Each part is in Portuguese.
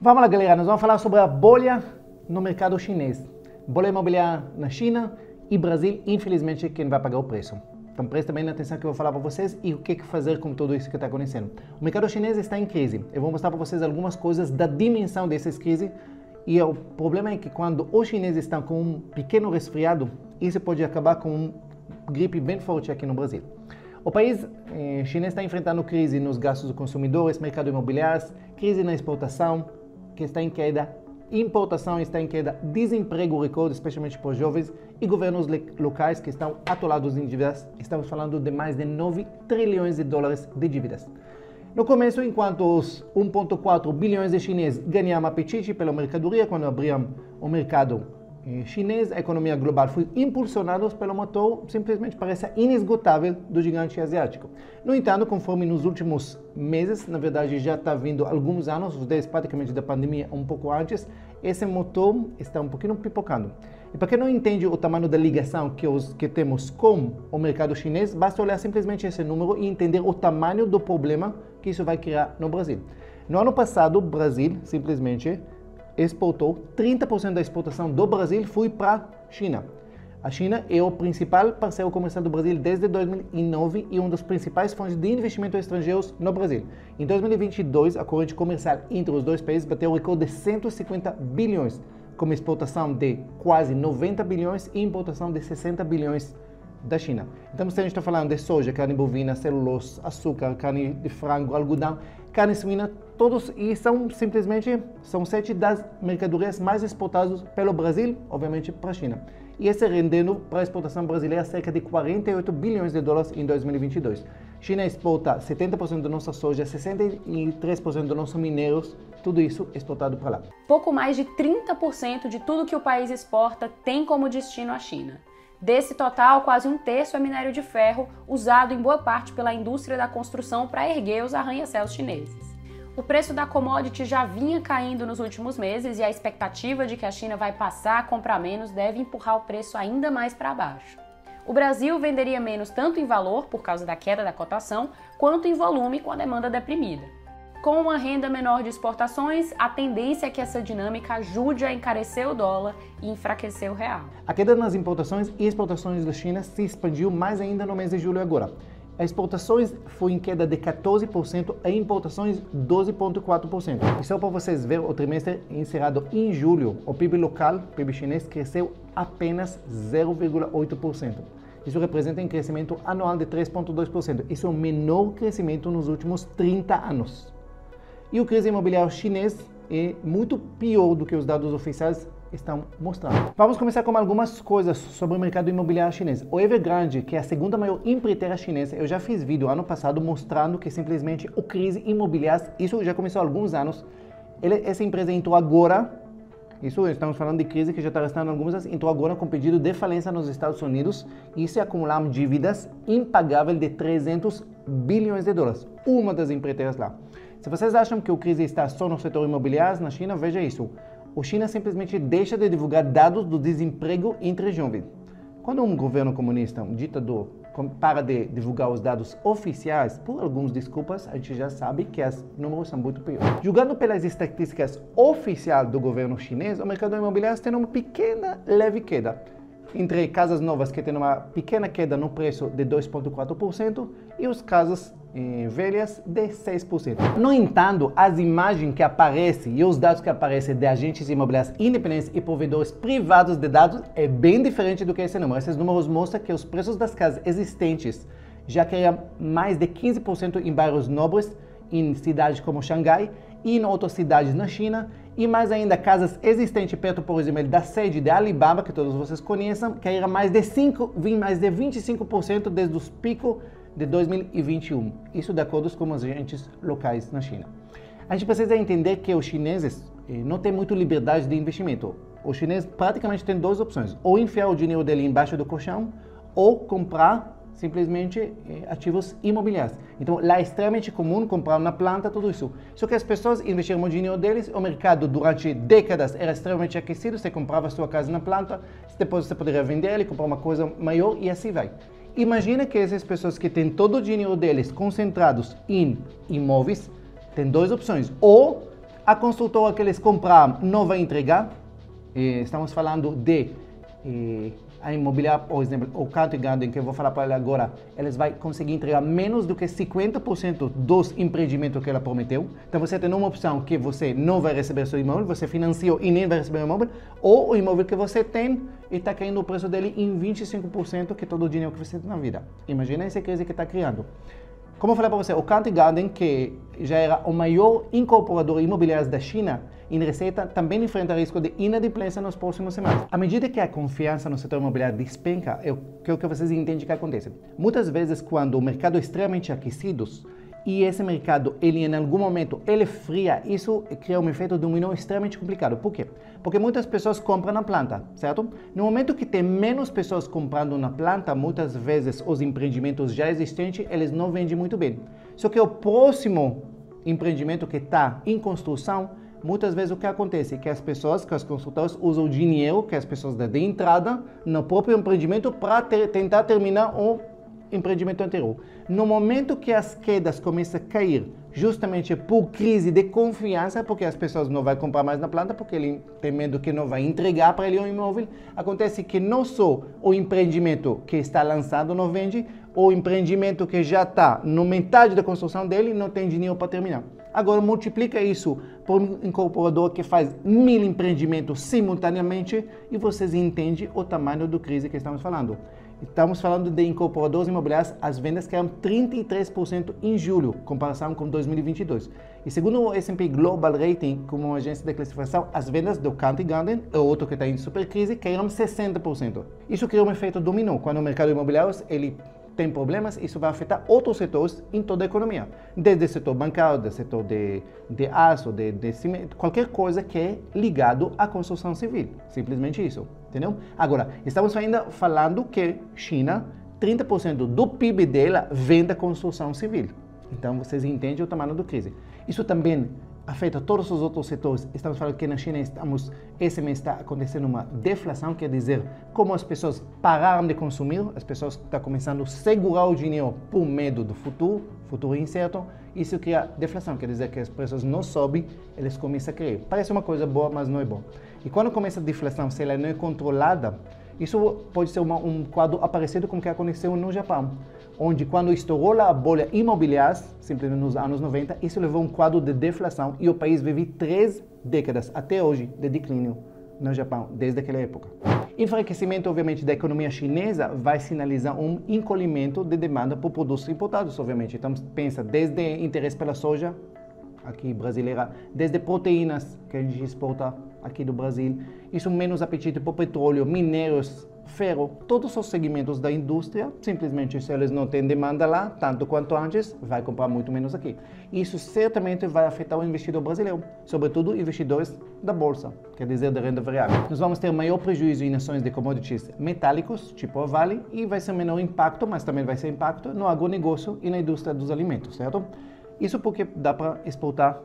Vamos lá, galera, nós vamos falar sobre a bolha no mercado chinês. Bolha imobiliária na China e Brasil, infelizmente, quem vai pagar o preço. Então presta bem atenção que eu vou falar para vocês e o que fazer com tudo isso que está acontecendo. O mercado chinês está em crise. Eu vou mostrar para vocês algumas coisas da dimensão dessas crises. E o problema é que quando os chineses estão com um pequeno resfriado, isso pode acabar com um gripe bem forte aqui no Brasil. O país chinês está enfrentando crise nos gastos dos consumidores, mercado imobiliário, crise na exportação, que está em queda, importação está em queda, desemprego recorde, especialmente por jovens, e governos locais que estão atolados em dívidas. Estamos falando de mais de 9 trilhões de dólares de dívidas. No começo, enquanto os 1,4 bilhões de chineses ganhavam apetite pela mercadoria, quando abriam o mercado chinês, a economia global foi impulsionada pelo motor, simplesmente parece inesgotável do gigante asiático. No entanto, conforme nos últimos meses, na verdade já está vindo alguns anos, desde praticamente da pandemia, um pouco antes, esse motor está um pouquinho pipocando. E para quem não entende o tamanho da ligação que temos com o mercado chinês, basta olhar simplesmente esse número e entender o tamanho do problema que isso vai criar no Brasil. No ano passado, o Brasil simplesmente exportou 30% da exportação do Brasil foi para a China. A China é o principal parceiro comercial do Brasil desde 2009 e um dos principais fontes de investimento estrangeiros no Brasil. Em 2022, a corrente comercial entre os dois países bateu o recorde de 150 bilhões, com exportação de quase 90 bilhões e importação de 60 bilhões da China. Então, se a gente está falando de soja, carne bovina, celulose, açúcar, carne de frango, algodão, carne suína, todos, e são 7 das mercadorias mais exportadas pelo Brasil, obviamente, para a China. E esse rendendo para a exportação brasileira cerca de 48 bilhões de dólares em 2022. China exporta 70% da nossa soja, 63% dos nossos minérios, tudo isso exportado para lá. Pouco mais de 30% de tudo que o país exporta tem como destino a China. Desse total, quase um terço é minério de ferro, usado em boa parte pela indústria da construção para erguer os arranha-céus chineses. O preço da commodity já vinha caindo nos últimos meses e a expectativa de que a China vai passar a comprar menos deve empurrar o preço ainda mais para baixo. O Brasil venderia menos tanto em valor, por causa da queda da cotação, quanto em volume com a demanda deprimida. Com uma renda menor de exportações, a tendência é que essa dinâmica ajude a encarecer o dólar e enfraquecer o real. A queda nas importações e exportações da China se expandiu mais ainda no mês de julho agora. As exportações foi em queda de 14% e importações 12,4%. E só para vocês verem, o trimestre encerrado em julho, o PIB local, o PIB chinês, cresceu apenas 0,8%. Isso representa um crescimento anual de 3,2%. Isso é o menor crescimento nos últimos 30 anos. E o crise imobiliário chinês é muito pior do que os dados oficiais estão mostrando. Vamos começar com algumas coisas sobre o mercado imobiliário chinês. O Evergrande, que é a segunda maior empreiteira chinesa, eu já fiz vídeo ano passado mostrando que simplesmente a crise imobiliária, isso já começou há alguns anos. Essa empresa entrou agora, isso estamos falando de crise que já está restando alguns anos, entrou agora com pedido de falência nos Estados Unidos e se acumularam dívidas impagáveis de 300 bilhões de dólares. Uma das empreiteiras lá. Se vocês acham que a crise está só no setor imobiliário na China, veja isso. A China simplesmente deixa de divulgar dados do desemprego entre jovens. Quando um governo comunista, um ditador, para de divulgar os dados oficiais, por algumas desculpas, a gente já sabe que os números são muito piores. Julgando pelas estatísticas oficiais do governo chinês, o mercado imobiliário tem uma pequena, leve queda. Entre casas novas que têm uma pequena queda no preço de 2,4% e os casas velhas de 6%. No entanto, as imagens que aparecem e os dados que aparecem de agentes imobiliários independentes e provedores privados de dados é bem diferente do que esse número. Esses números mostram que os preços das casas existentes já caíram mais de 15% em bairros nobres, em cidades como Xangai e em outras cidades na China, e mais ainda casas existentes perto, por exemplo, da sede de Alibaba, que todos vocês conhecem, caíram mais de 25% desde os picos de 2021. Isso de acordo com os agentes locais na China. A gente precisa entender que os chineses não têm muita liberdade de investimento. Os chineses praticamente têm duas opções: ou enfiar o dinheiro dele embaixo do colchão, ou comprar simplesmente ativos imobiliários. Então, lá é extremamente comum comprar uma planta, tudo isso. Só que as pessoas investiram o dinheiro deles, o mercado durante décadas era extremamente aquecido, você comprava a sua casa na planta, depois você poderia vender ele, comprar uma coisa maior e assim vai. Imagina que essas pessoas que têm todo o dinheiro deles concentrados em imóveis, têm duas opções: ou A construtora que eles compraram não vai entregar. Estamos falando de a imobiliária, por exemplo, o Country Garden, que eu vou falar para ela agora, eles vão conseguir entregar menos do que 50% dos empreendimentos que ela prometeu. Então você tem uma opção que você não vai receber seu imóvel, você financiou e nem vai receber o imóvel, ou o imóvel que você tem e está caindo o preço dele em 25%, que é todo o dinheiro que você tem na vida. Imagina essa crise que está criando. Como eu falei para você, o Country Garden, que já era o maior incorporador imobiliário da China, em receita, também enfrenta risco de inadimplência nos próximos semanas. À medida que a confiança no setor imobiliário despenca, eu quero que vocês entendam o que acontece. Muitas vezes, quando o mercado é extremamente aquecido, e esse mercado, ele em algum momento, ele fria, isso cria um efeito dominó extremamente complicado. Por quê? Porque muitas pessoas compram na planta, certo? No momento que tem menos pessoas comprando na planta, muitas vezes os empreendimentos já existentes, eles não vendem muito bem. Só que o próximo empreendimento que está em construção, muitas vezes o que acontece é que as pessoas, que os construtores usam o dinheiro que as pessoas dão de entrada no próprio empreendimento para tentar terminar o empreendimento anterior. No momento que as quedas começam a cair, justamente por crise de confiança, porque as pessoas não vão comprar mais na planta, porque ele tem medo que não vai entregar para ele um imóvel, acontece que não só o empreendimento que está lançado não vende, o empreendimento que já está no metade da construção dele não tem dinheiro para terminar. Agora multiplica isso por um incorporador que faz 1000 empreendimentos simultaneamente e vocês entendem o tamanho da crise que estamos falando. Estamos falando de incorporadores imobiliários, as vendas caíram 33% em julho, em comparação com 2022. E segundo o S&P Global Rating, como uma agência de classificação, as vendas do Country Garden, o outro que está em super crise, caíram 60%. Isso cria um efeito dominó. Quando o mercado imobiliário ele tem problemas, isso vai afetar outros setores em toda a economia. Desde o setor bancário, do setor de aço, de cimento, qualquer coisa que é ligado à construção civil. Simplesmente isso, entendeu? Agora, estamos ainda falando que China, 30% do PIB dela vem da construção civil. Então, vocês entendem o tamanho da crise. Isso também afeta todos os outros setores. Estamos falando que na China esse mês está acontecendo uma deflação, quer dizer, como as pessoas pararam de consumir, as pessoas estão começando a segurar o dinheiro por medo do futuro incerto, isso cria deflação, quer dizer que os preços não sobem, eles começam a cair. Parece uma coisa boa, mas não é bom. E quando começa a deflação, se ela não é controlada, isso pode ser um quadro parecido com o que aconteceu no Japão, onde quando estourou a bolha imobiliária, simplesmente nos anos 90, isso levou a um quadro de deflação e o país vive 3 décadas até hoje de declínio no Japão, desde aquela época. Enfraquecimento, obviamente, da economia chinesa vai sinalizar um encolhimento de demanda por produtos importados, obviamente. Então, pensa desde interesse pela soja, aqui brasileira, desde proteínas que a gente exporta aqui do Brasil, isso menos apetite por petróleo, minérios, ferro, todos os segmentos da indústria, simplesmente se eles não têm demanda lá, tanto quanto antes, vai comprar muito menos aqui. Isso certamente vai afetar o investidor brasileiro, sobretudo investidores da bolsa, quer dizer, da renda variável. Nós vamos ter maior prejuízo em ações de commodities metálicos, tipo a Vale, e vai ser menor impacto, mas também vai ser impacto no agronegócio e na indústria dos alimentos, certo? Isso porque dá para exportar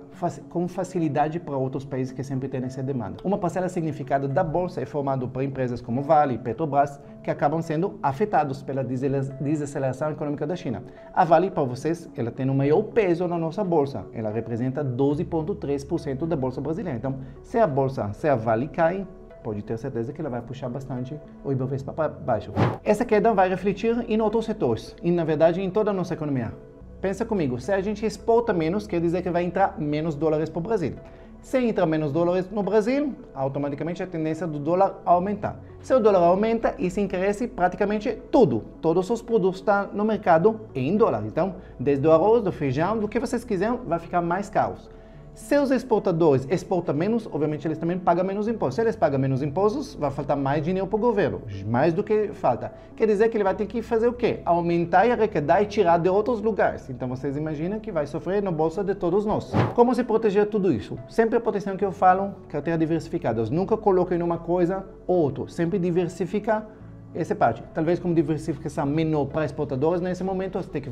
com facilidade para outros países que sempre têm essa demanda. Uma parcela significada da bolsa é formada por empresas como Vale e Petrobras, que acabam sendo afetados pela desaceleração econômica da China. A Vale, para vocês, ela tem o maior peso na nossa bolsa. Ela representa 12,3% da bolsa brasileira. Então, se a Vale cai, pode ter certeza que ela vai puxar bastante o Ibovespa para baixo. Essa queda vai refletir em outros setores e, na verdade, em toda a nossa economia. Pensa comigo, se a gente exporta menos, quer dizer que vai entrar menos dólares para o Brasil. Se entra menos dólares no Brasil, automaticamente a tendência do dólar aumentar. Se o dólar aumenta, isso encarece praticamente tudo. Todos os produtos que estão no mercado em dólar. Então, desde o arroz, do feijão, do que vocês quiserem, vai ficar mais caros. Se os exportadores exportam menos, obviamente eles também pagam menos impostos. Se eles pagam menos impostos, vai faltar mais dinheiro para o governo, mais do que falta. Quer dizer que ele vai ter que fazer o quê? Aumentar e arrecadar e tirar de outros lugares. Então vocês imaginam que vai sofrer na bolsa de todos nós. Como se proteger de tudo isso? Sempre a proteção que eu falo, carteira diversificada. Nunca coloquem numa coisa ou outra. Sempre diversificar essa parte. Talvez como diversificação menor para exportadores, nesse momento você tem que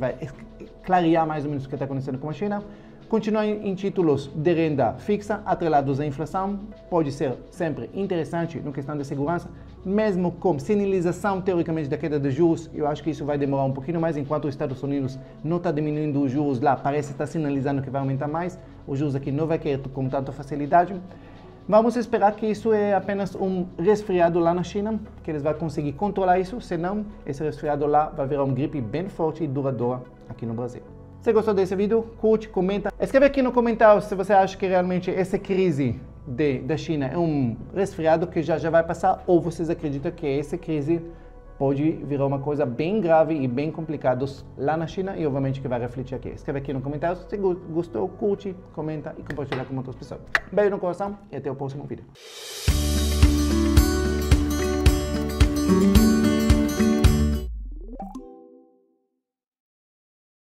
clarear mais ou menos o que está acontecendo com a China. Continuar em títulos de renda fixa, atrelados à inflação, pode ser sempre interessante na questão de segurança, mesmo com sinalização, teoricamente, da queda de juros. Eu acho que isso vai demorar um pouquinho mais, enquanto os Estados Unidos não está diminuindo os juros lá, parece estar sinalizando que vai aumentar mais. os juros aqui não vai cair com tanta facilidade. Vamos esperar que isso é apenas um resfriado lá na China, que eles vão conseguir controlar isso, senão esse resfriado lá vai virar uma gripe bem forte e duradoura aqui no Brasil. Se gostou desse vídeo, curte, comenta. Escreve aqui no comentário se você acha que realmente essa crise da China é um resfriado que já vai passar, ou vocês acreditam que essa crise pode virar uma coisa bem grave e bem complicada lá na China e obviamente que vai refletir aqui. Escreve aqui no comentário se gostou, curte, comenta e compartilha com outras pessoas. Beijo no coração e até o próximo vídeo.